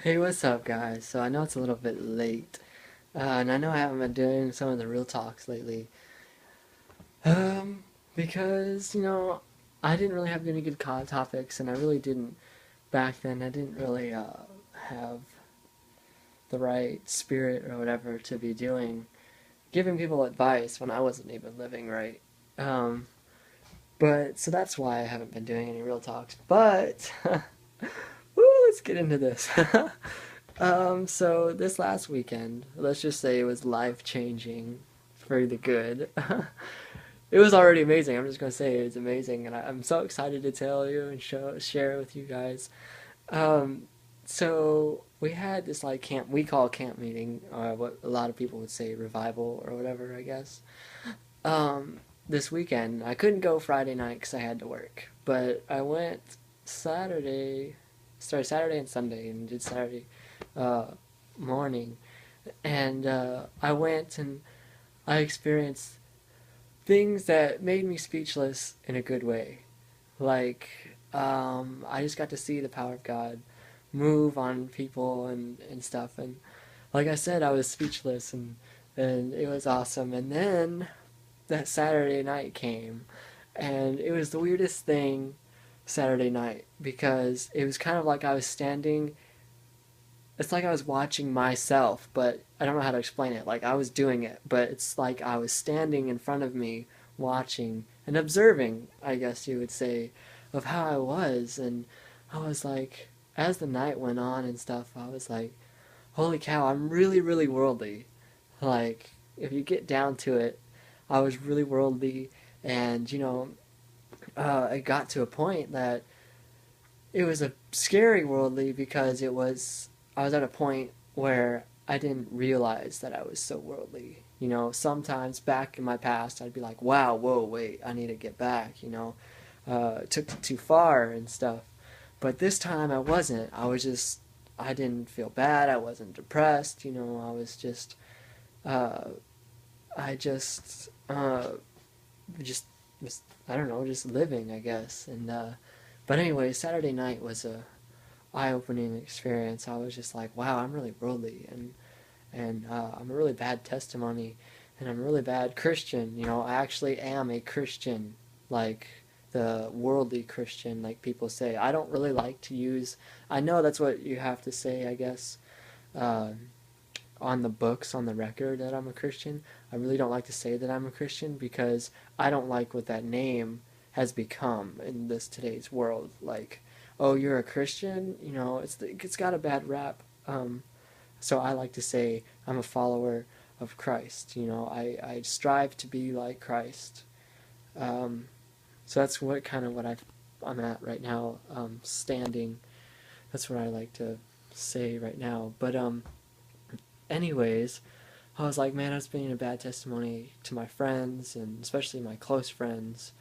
Hey, what's up, guys? So I know it's a little bit late, and I know I haven't been doing some of the real talks lately, um, because I didn't really have any good topics, and I really didn't back then. I didn't really have the right spirit or whatever to be doing giving people advice when I wasn't even living right. Um, but so that's why I haven't been doing any real talks. But let's get into this. So this last weekend, let's just say it was life changing for the good. It was already amazing. I'm just gonna say it's amazing, and I'm so excited to tell you and share it with you guys. Um, so we had this like camp we call camp meeting, or what a lot of people would say revival or whatever, I guess. Um, this weekend I couldn't go Friday night because I had to work, but I went Saturday, started Saturday and Sunday, and did Saturday uh, morning, and I went and I experienced things that made me speechless in a good way. Like I just got to see the power of God move on people and stuff, and like I said, I was speechless and it was awesome. And then that Saturday night came, and it was the weirdest thing Saturday night because it was kind of like I was standing. It's like I was watching myself, but I don't know how to explain it. Like I was doing it, but it's like I was standing in front of me, watching and observing, I guess you would say, of how I was. And I was like, as the night went on and stuff, I was like, holy cow, I'm really, really worldly. Like, if you get down to it, I was really worldly. And, it got to a point that it was a scary worldly because I was at a point where I didn't realize that I was so worldly. Sometimes back in my past, I'd be like, wow, whoa, wait, I need to get back, it took it too far and stuff. But this time I wasn't. I didn't feel bad. I wasn't depressed. I was uh, I just was, I don't know, just living, I guess. But anyway, Saturday night was a eye-opening experience. I was just like, wow, I'm really worldly, and I'm a really bad testimony, and I'm a really bad Christian. I actually am a Christian, like the worldly Christian, like people say. I don't really like to use. I know that's what you have to say, I guess. Uh, on the books, on the record, that I'm a Christian. I really don't like to say that I'm a Christian because I don't like what that name has become in this today's world. Like, oh, you're a Christian, it's got a bad rap. So I like to say I'm a follower of Christ. I strive to be like Christ. Um, so that's what kind of what I'm at right now, standing. That's what I like to say right now. But anyways, I was like, man, I was being a bad testimony to my friends and especially my close friends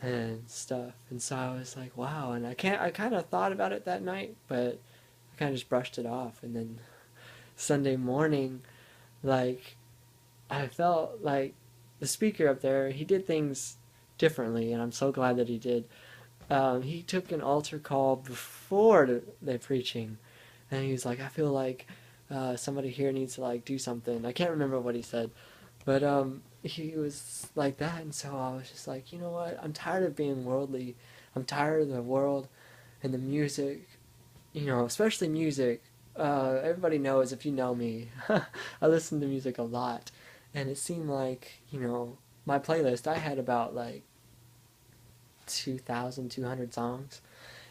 and stuff. And so I was like, wow. And I kind of thought about it that night, but I kind of just brushed it off. And then Sunday morning, like, I felt like the speaker up there, he did things differently, and I'm so glad that he did. He took an altar call before the preaching, and he was like, I feel like somebody here needs to like do something. I can't remember what he said, but he was like that, and so I was just like, you know what? I'm tired of being worldly. I'm tired of the world and the music. Especially music. Everybody knows if you know me, I listen to music a lot, and it seemed like my playlist. I had about like 2,200 songs,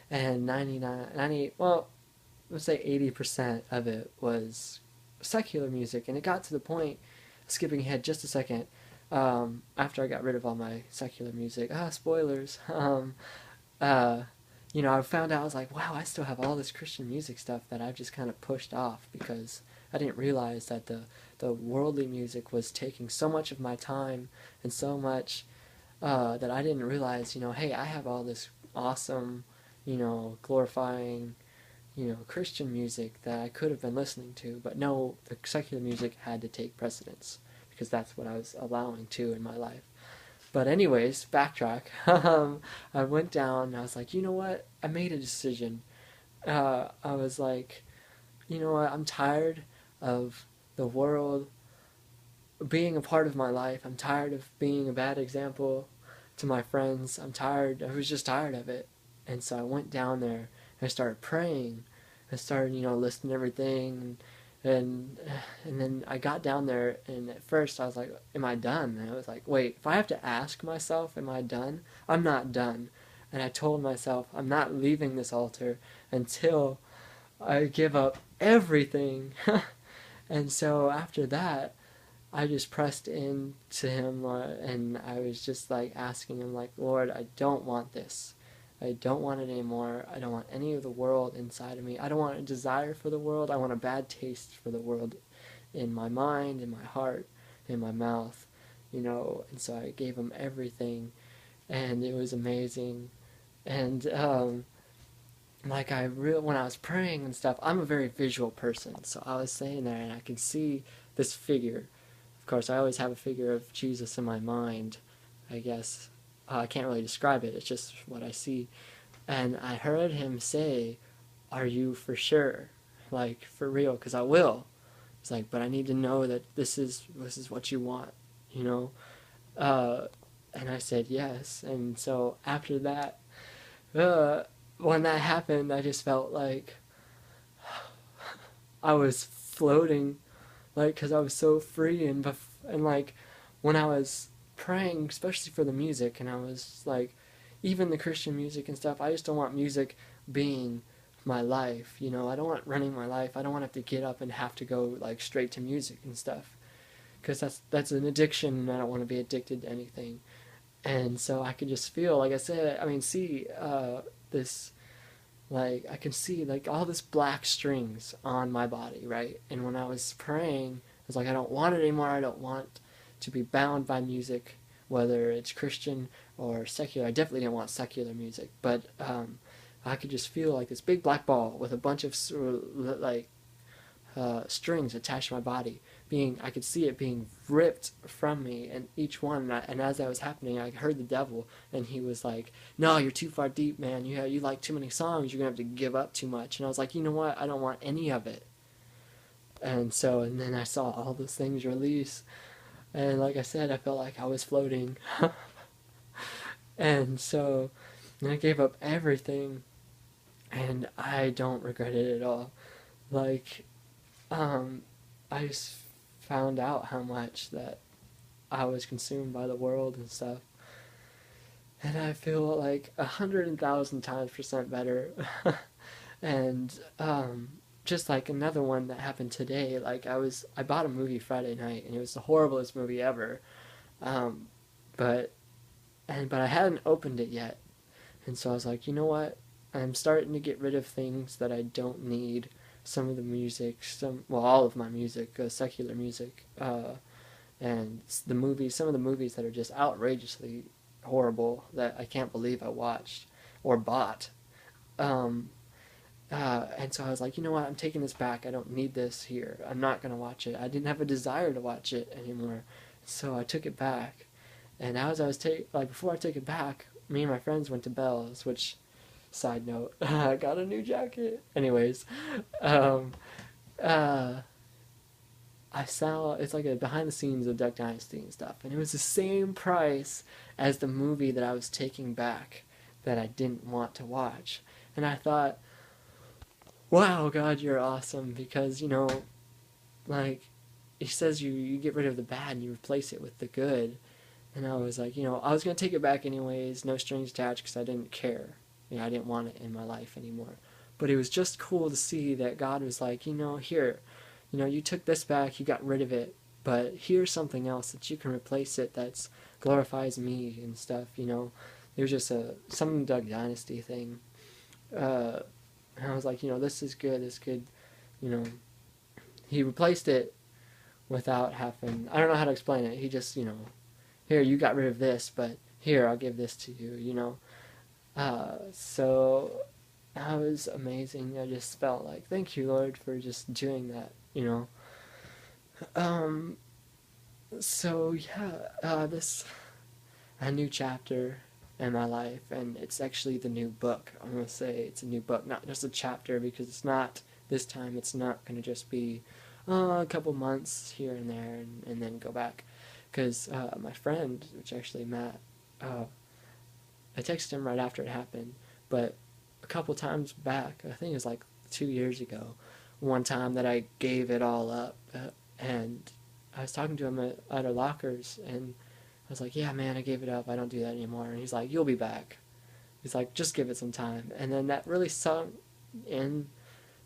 and 99, 90, well, let's say 80% of it was secular music. And it got to the point, skipping ahead just a second, after I got rid of all my secular music, spoilers, uh, I found out, I was like, wow, I still have all this Christian music stuff that I've just kind of pushed off because I didn't realize that the worldly music was taking so much of my time and so much that I didn't realize, hey, I have all this awesome, glorifying, Christian music that I could have been listening to, but no, the secular music had to take precedence because that's what I was allowing to in my life. But anyways, backtrack. I went down and I was like, you know what? I made a decision. I was like, you know what, I'm tired of the world being a part of my life. I'm tired of being a bad example to my friends. I was just tired of it. And so I went down there and I started praying. I started, listening to everything. And then I got down there, and at first I was like, am I done? And I was like, wait, if I have to ask myself, am I done? I'm not done. And I told myself, I'm not leaving this altar until I give up everything. And so after that, I just pressed in to him, and I was just like asking him, like, Lord, I don't want this. I don't want it anymore. I don't want any of the world inside of me. I don't want a desire for the world. I want a bad taste for the world in my mind, in my heart, in my mouth, And so I gave him everything, and it was amazing. And when I was praying and stuff, I'm a very visual person, so I was saying there, and I could see this figure. Of course, I always have a figure of Jesus in my mind, I guess. I can't really describe it, it's just what I see. And I heard him say, are you for sure? Like, for real, because I will. It's like, but I need to know that this is what you want, you know? And I said yes. And so after that, uh, when that happened, I just felt like I was floating, like, because I was so free. And like, when I was praying, especially for the music, and I was like, even the Christian music and stuff, I just don't want music being my life, I don't want running my life. I don't want to have to get up and have to go, like, straight to music and stuff, because that's an addiction, and I don't want to be addicted to anything. And so I could just feel, like I said, see this, like, I can see, like, all this black strings on my body, right? And when I was praying, I was like, I don't want it anymore. I don't want to be bound by music, whether it's Christian or secular. I definitely didn't want secular music, but I could just feel like this big black ball with a bunch of strings attached to my body. I could see it being ripped from me, and each one. And as that was happening, I heard the devil, and he was like, "No, you're too far deep, man. You like too many songs. You're gonna have to give up too much." And I was like, "You know what? I don't want any of it." And then I saw all those things release, and like I said, I felt like I was floating. And so, I gave up everything, and I don't regret it at all. Like, I just found out how much that I was consumed by the world and stuff. And I feel like 100,000% better. And just like another one that happened today, like I bought a movie Friday night, and it was the horriblest movie ever. Um, but but I hadn't opened it yet, and so I was like, you know what? I'm starting to get rid of things that I don't need. Some of the music, all of my music, secular music, and some of the movies that are just outrageously horrible that I can't believe I watched or bought. Um, and so I was like, you know what? I'm taking this back. I don't need this here. I'm not gonna watch it. I didn't have a desire to watch it anymore, so I took it back. And as I was before I took it back, me and my friends went to Bell's, which, side note, I got a new jacket. Anyways, um, uh, I saw, it's like a behind the scenes of Duck Dynasty and stuff, and it was the same price as the movie that I was taking back that I didn't want to watch. And I thought, wow, God, you're awesome, because, like, he says you get rid of the bad and you replace it with the good. And I was like, I was going to take it back anyways, no strings attached, because I didn't care. I didn't want it in my life anymore. But it was just cool to see that God was like, here, you took this back, you got rid of it, but here's something else that you can replace it that glorifies me and stuff, It was just some Duck Dynasty thing. And I was like, this is good, you know. He replaced it without having, I don't know how to explain it. He just, here, you got rid of this, but here, I'll give this to you, So that was amazing. I just felt like, thank you, Lord, for just doing that. Um, so yeah, this a new chapter in my life, and it's actually the new book. I'm gonna say it's a new book, not just a chapter, because it's not this time it's not going to just be a couple months here and there and then go back. Because my friend, which actually Matt, I texted him right after it happened, but a couple times back, I think it was like 2 years ago, one time that I gave it all up, and I was talking to him at our lockers, and I was like, yeah, man, I gave it up. I don't do that anymore. And he's like, you'll be back. He's like, just give it some time. And then that really sunk in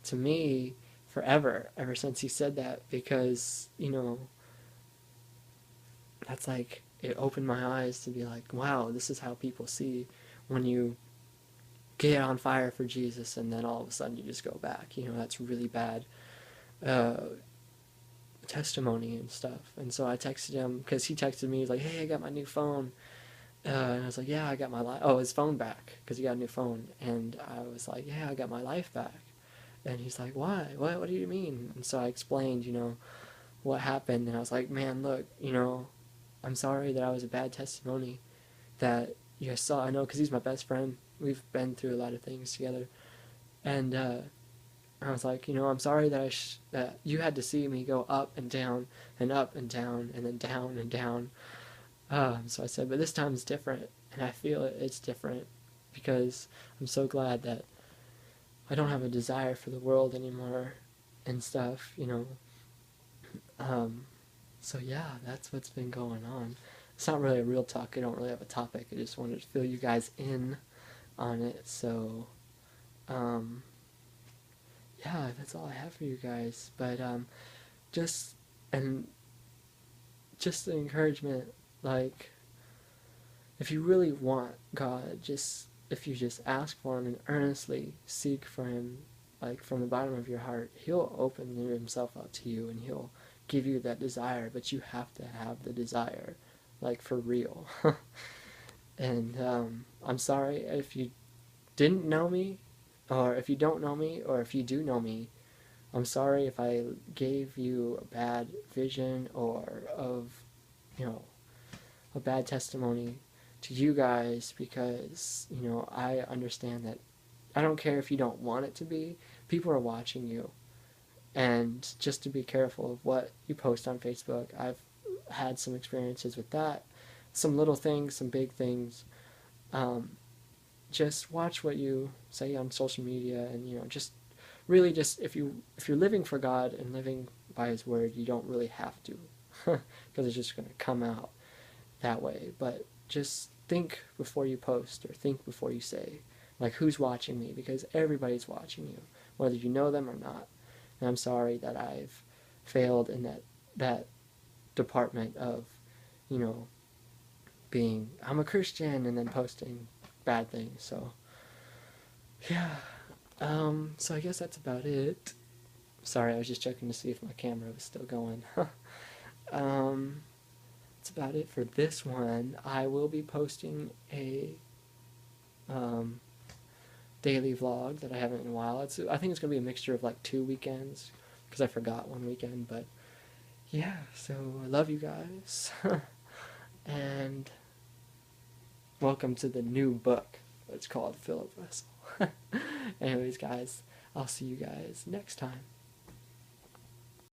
to me forever, ever since he said that, because, that's like, it opened my eyes to be like, wow, this is how people see when you get on fire for Jesus and then all of a sudden you just go back. That's really bad testimony and stuff. And so I texted him, because he texted me, he's like, hey, I got my new phone. And I was like, yeah, I got my life. Oh, his phone back, because he got a new phone. And I was like, yeah, I got my life back. And he's like, why? What do you mean? And so I explained, what happened. And I was like, man, look, I'm sorry that I was a bad testimony that you guys saw. I know, because he's my best friend. We've been through a lot of things together. And I was like, I'm sorry that that you had to see me go up and down and up and down and then down and down. So I said, but this time it's different, and I feel it's different because I'm so glad that I don't have a desire for the world anymore and stuff, So yeah, that's what's been going on. It's not really a real talk. I don't really have a topic. I just wanted to fill you guys in on it. So, yeah, that's all I have for you guys. But just and just the encouragement, like, if you really want God, if you just ask for Him and earnestly seek for Him, like from the bottom of your heart, He'll open Himself up to you and He'll give you that desire. But you have to have the desire, like, for real. And I'm sorry if you didn't know me, or if you don't know me, or if you do know me. I'm sorry if I gave you a bad vision or a bad testimony to you guys, because I understand that I don't care if you don't want it to be. People are watching you, and just to be careful of what you post on Facebook. I've had some experiences with that, some little things, some big things. Just watch what you say on social media, and just really, just if you're living for God and living by His word, you don't really have to, because it's just going to come out that way. But just think before you post, or think before you say, like, who's watching me? Because everybody's watching you, whether you know them or not. And I'm sorry that I've failed in that department of, being, I'm a Christian, and then posting bad things. So yeah, so I guess that's about it. Sorry, I was just checking to see if my camera was still going. That's about it for this one. I will be posting a daily vlog that I haven't in a while. I think it's going to be a mixture of like 2 weekends, because I forgot one weekend. But yeah, so I love you guys. And welcome to the new book. It's called Philip Vessel. Anyways, guys, I'll see you guys next time.